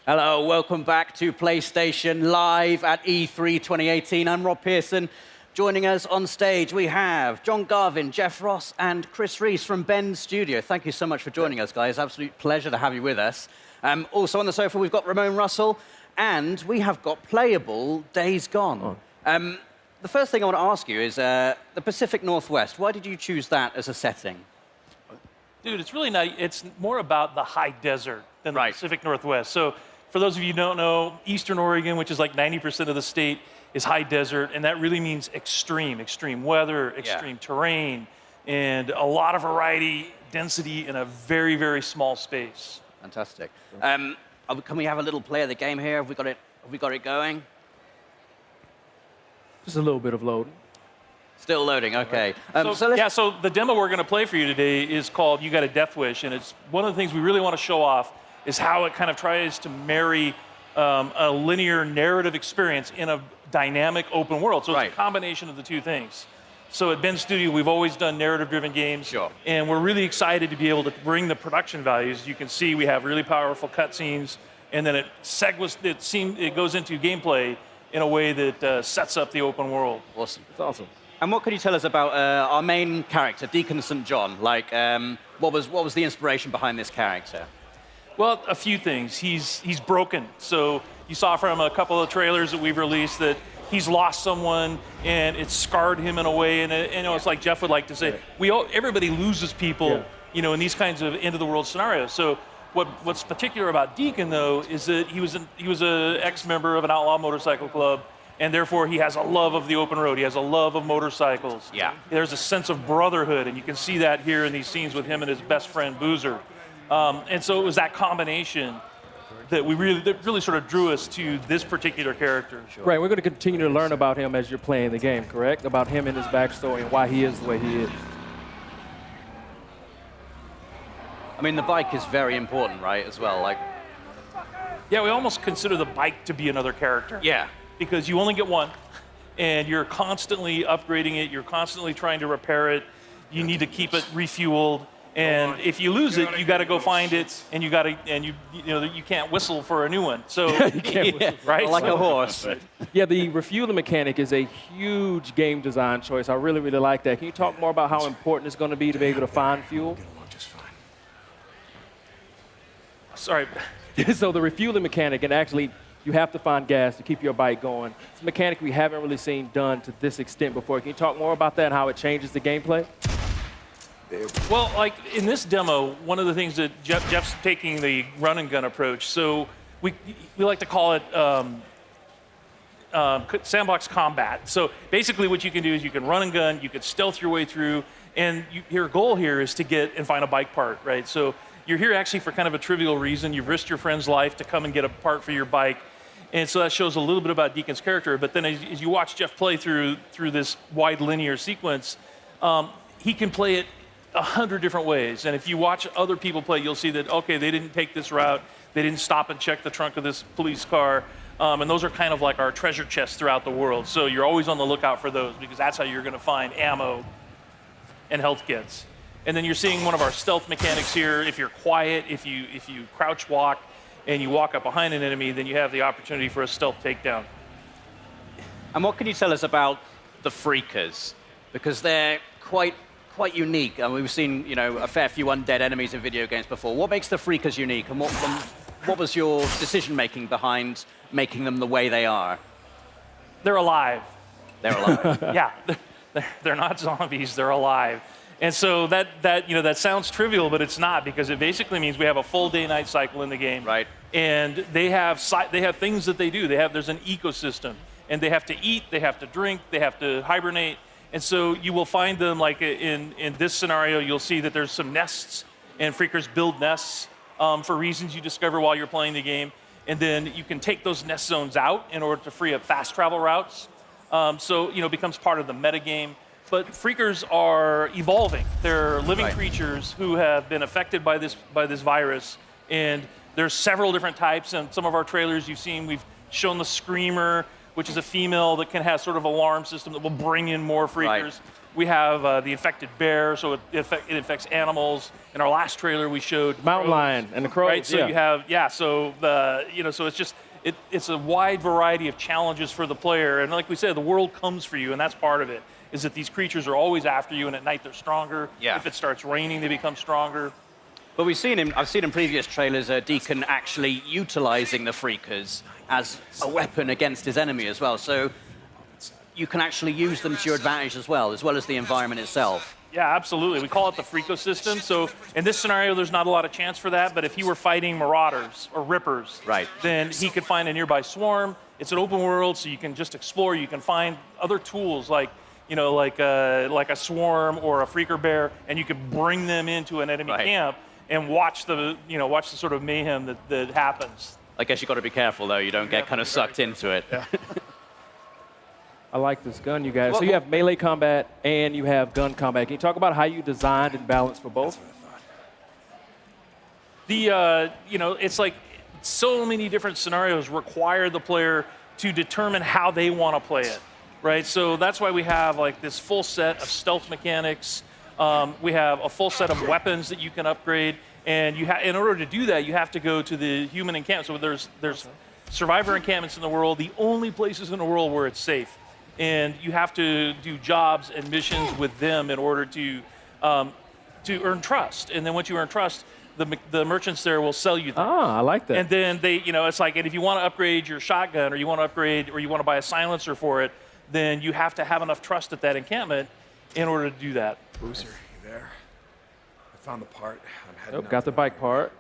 Hello, welcome back to PlayStation Live at E3 2018. I'm Rob Pearson. Joining us on stage, we have John Garvin, Jeff Ross, and Chris Reese from Bend Studio. Thank you so much for joining us, guys. Absolute pleasure to have you with us. Also on the sofa, we've got Ramon Russell, and we have got playable Days Gone. The first thing I want to ask you is the Pacific Northwest. Why did you choose that as a setting? Dude, it's really not, it's more about the high desert than the Pacific Northwest. So for those of you who don't know, Eastern Oregon, which is like 90% of the state, is high desert, and that really means extreme weather, extreme terrain, and a lot of variety, density in a very, very small space. Fantastic. Can we have a little play of the game here? Have we got it going? Just a little bit of loading. Still loading, okay. So the demo we're going to play for you today is called You Got a Death Wish, and it's one of the things we really want to show off is how it kind of tries to marry a linear narrative experience in a dynamic open world. So it's a combination of the two things. So at Bend Studio, we've always done narrative-driven games, and we're really excited to be able to bring the production values. You can see we have really powerful cutscenes, and then it goes into gameplay in a way that sets up the open world. Awesome. It's awesome. And what can you tell us about our main character, Deacon St. John? Like, what was the inspiration behind this character? Well, a few things. He's broken. So you saw from a couple of trailers that we've released that he's lost someone and it's scarred him in a way. And it's like Jeff would like to say, everybody loses people, in these kinds of end of the world scenarios. So what's particular about Deacon though is that he was an ex-member of an outlaw motorcycle club, and therefore he has a love of the open road. He has a love of motorcycles. Yeah. There's a sense of brotherhood, and you can see that here in these scenes with him and his best friend Boozer. And so it was that combination that really sort of drew us to this particular character. Right, we're going to continue to learn about him as you're playing the game, correct? About him and his backstory and why he is the way he is. I mean, the bike is very important, right, as well? Like, yeah, we almost consider the bike to be another character. Yeah. Because you only get one, and you're constantly upgrading it, you're constantly trying to repair it, you need to keep it refueled, and if you lose it, you got to go find it, and you can't whistle for a new one. So you can't whistle, right? Like a horse. Yeah, the refueling mechanic is a huge game design choice. I really, really like that. Can you talk more about how important it's going to be able to find fuel? Sorry. So the refueling mechanic, and actually you have to find gas to keep your bike going. It's a mechanic we haven't really seen done to this extent before. Can you talk more about that and how it changes the gameplay? Well, like in this demo, one of the things that Jeff's taking the run and gun approach. So we like to call it Sandbox Combat. So basically what you can do is you can run and gun, you can stealth your way through, and your goal here is to get and find a bike part, right? So you're here actually for kind of a trivial reason. You've risked your friend's life to come and get a part for your bike. And so that shows a little bit about Deacon's character. But then as you watch Jeff play through this wide linear sequence, he can play it 100 different ways. And if you watch other people play, you'll see that, okay, they didn't take this route. They didn't stop and check the trunk of this police car. And those are kind of like our treasure chests throughout the world. So you're always on the lookout for those because that's how you're going to find ammo and health kits. And then you're seeing one of our stealth mechanics here. If you're quiet, if you crouch walk and you walk up behind an enemy, then you have the opportunity for a stealth takedown. And what can you tell us about the Freakers? Because they're quite unique. I mean, we've seen, a fair few undead enemies in video games before. What makes the Freakers unique, and what was your decision-making behind making them the way they are? They're alive. They're alive. Yeah, they're not zombies. They're alive. And so that sounds trivial, but it's not, because it basically means we have a full day-night cycle in the game. Right. And they have things that they do. There's an ecosystem, and they have to eat, they have to drink, they have to hibernate. And so you will find them, like in this scenario, you'll see that there's some nests, and Freakers build nests for reasons you discover while you're playing the game. And then you can take those nest zones out in order to free up fast travel routes. So it becomes part of the metagame. But Freakers are evolving. They're living creatures who have been affected by this virus. And there's several different types. And some of our trailers you've seen, we've shown the Screamer, which is a female that can have sort of alarm system that will bring in more freakers. Right. We have the infected bear, so it infects animals. In our last trailer, we showed Mountain crows, lion and the crows. right? So you have so so it's just it's a wide variety of challenges for the player, and like we said, the world comes for you, and that's part of it. Is that these creatures are always after you, and at night they're stronger. Yeah. If it starts raining, they become stronger. But I've seen in previous trailers Deacon actually utilizing the freakers as a weapon against his enemy as well. So you can actually use them to your advantage as well as the environment itself. Yeah, absolutely. We call it the Freakosystem. So in this scenario, there's not a lot of chance for that, but if he were fighting marauders or rippers, Right. then he could find a nearby swarm. It's an open world, so you can just explore. You can find other tools like a swarm or a freaker bear, and you could bring them into an enemy Right. camp and watch the sort of mayhem that happens. I guess you've got to be careful, though. You don't get kind of sucked into it. Yeah. I like this gun, you guys. So you have melee combat and you have gun combat. Can you talk about how you designed and balanced for both? It's like so many different scenarios require the player to determine how they want to play it, right? So that's why we have like this full set of stealth mechanics. We have a full set of weapons that you can upgrade, and in order to do that, you have to go to the human encampment. So there's survivor encampments in the world, the only places in the world where it's safe. And you have to do jobs and missions with them in order to earn trust. And then once you earn trust, the merchants there will sell you them. Ah, I like that. And then it's like, and if you want to upgrade your shotgun, or you want to upgrade, or you want to buy a silencer for it, then you have to have enough trust at that encampment in order to do that. Boozer, you there? I found the part. I'm heading out Got the bike part.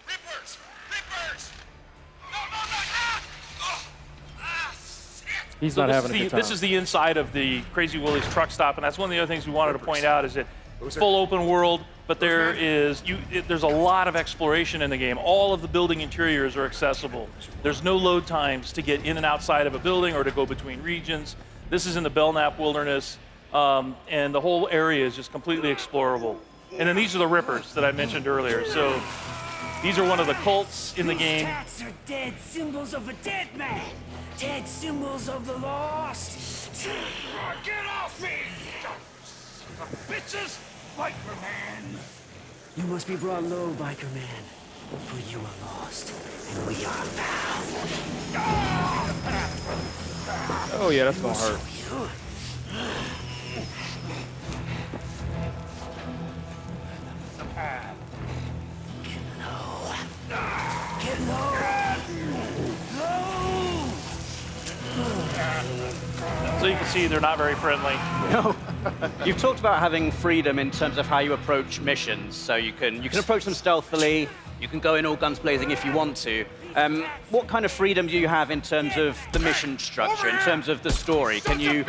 Rippers! Rippers! No, no, no! Ah! Oh! Ah, shit! He's So not having a good time. this is the inside of the Crazy Willy's truck stop, and that's one of the other things we wanted to point out is that full open world, but there's a lot of exploration in the game. All of the building interiors are accessible. There's no load times to get in and outside of a building or to go between regions. This is in the Belknap Wilderness, and the whole area is just completely explorable. And then these are the Rippers that I mentioned earlier. So these are one of the cults in the game. Tats are dead symbols of a dead man. Dead symbols of the lost. Get off me! Bitches! Biker man! You must be brought low, biker man. For you are lost, and we are found. Oh, yeah, that's going to hurt. Get low! So you can see they're not very friendly. You've talked about having freedom in terms of how you approach missions. So you can approach them stealthily. You can go in all guns blazing if you want to. What kind of freedom do you have in terms of the mission structure, in terms of the story? Do you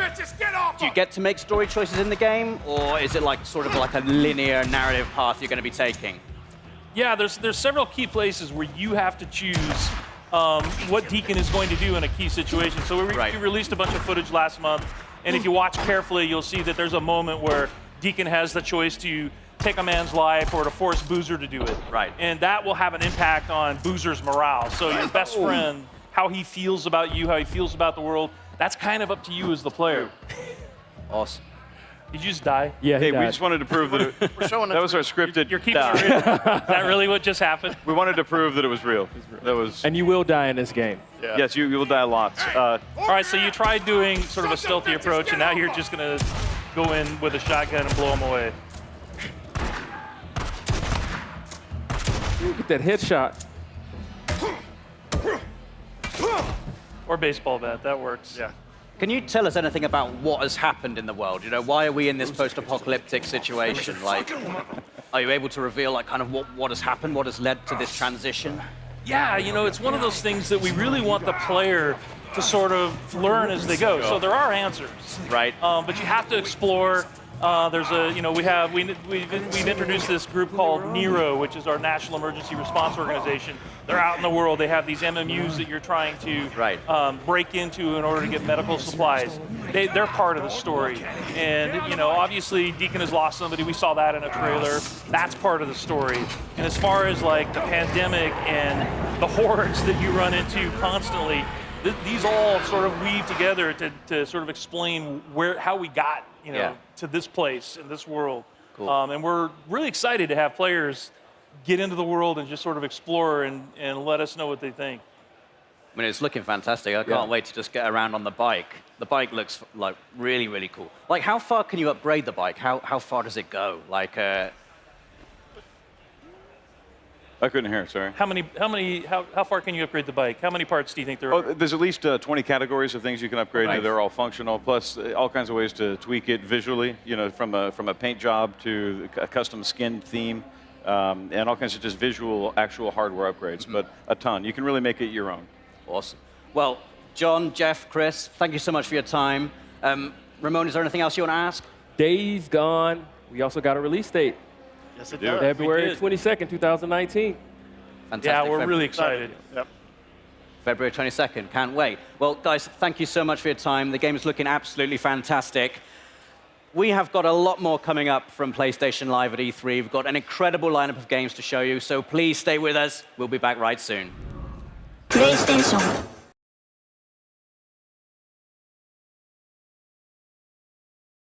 get to make story choices in the game, or is it like sort of like a linear narrative path you're going to be taking? Yeah, there's several key places where you have to choose what Deacon is going to do in a key situation. So we released a bunch of footage last month, and if you watch carefully, you'll see that there's a moment where Deacon has the choice to take a man's life or to force Boozer to do it. Right. And that will have an impact on Boozer's morale. So your best friend, how he feels about you, how he feels about the world, that's kind of up to you as the player. Awesome. Did you just die? Yeah, Hey, we just wanted to prove that that was our scripted. You're keeping it real. Is that really what just happened? We wanted to prove that it was real. That was. And you will die in this game. Yes, you will die lots. All right, so you tried doing sort of a stealthy approach, and now you're just going to go in with a shotgun and blow them away. Ooh, get that headshot. Or baseball bat, that works. Yeah. Can you tell us anything about what has happened in the world? You know, why are we in this post-apocalyptic situation? Like, are you able to reveal like kind of what has happened, what has led to this transition? Yeah, you know, it's one of those things that we really want the player to sort of learn as they go. So there are answers, Right. but you have to explore. There's a, you know, we've introduced this group called NERO, which is our National Emergency Response Organization. They're out in the world. They have these MMUs that you're trying to break into in order to get medical supplies. They're part of the story. And, you know, obviously Deacon has lost somebody. We saw that in a trailer. That's part of the story. And as far as like the pandemic and the hordes that you run into constantly, these all sort of weave together to sort of explain how we got to this place in this world. Cool. And we're really excited to have players get into the world and just sort of explore and let us know what they think. I mean, it's looking fantastic. I can't wait to just get around on the bike. The bike looks like really, really cool. Like, how far can you upgrade the bike? How far does it go? Like, I couldn't hear. Sorry. How far can you upgrade the bike? How many parts do you think there are? Oh, there's at least 20 categories of things you can upgrade. Nice. They're all functional, plus all kinds of ways to tweak it visually. You know, from a paint job to a custom skin theme, and all kinds of just visual, actual hardware upgrades. But a ton. You can really make it your own. awesome. Well, John, Jeff, Chris, thank you so much for your time. Ramon, is there anything else you want to ask? Days Gone. We also got a release date. Yes, it Yeah. does. February 22nd, 2019. Fantastic. Yeah, we're really excited. Yep. February 22nd, can't wait. Well, guys, thank you so much for your time. The game is looking absolutely fantastic. We have got a lot more coming up from PlayStation Live at E3. We've got an incredible lineup of games to show you, so please stay with us. We'll be back right soon. PlayStation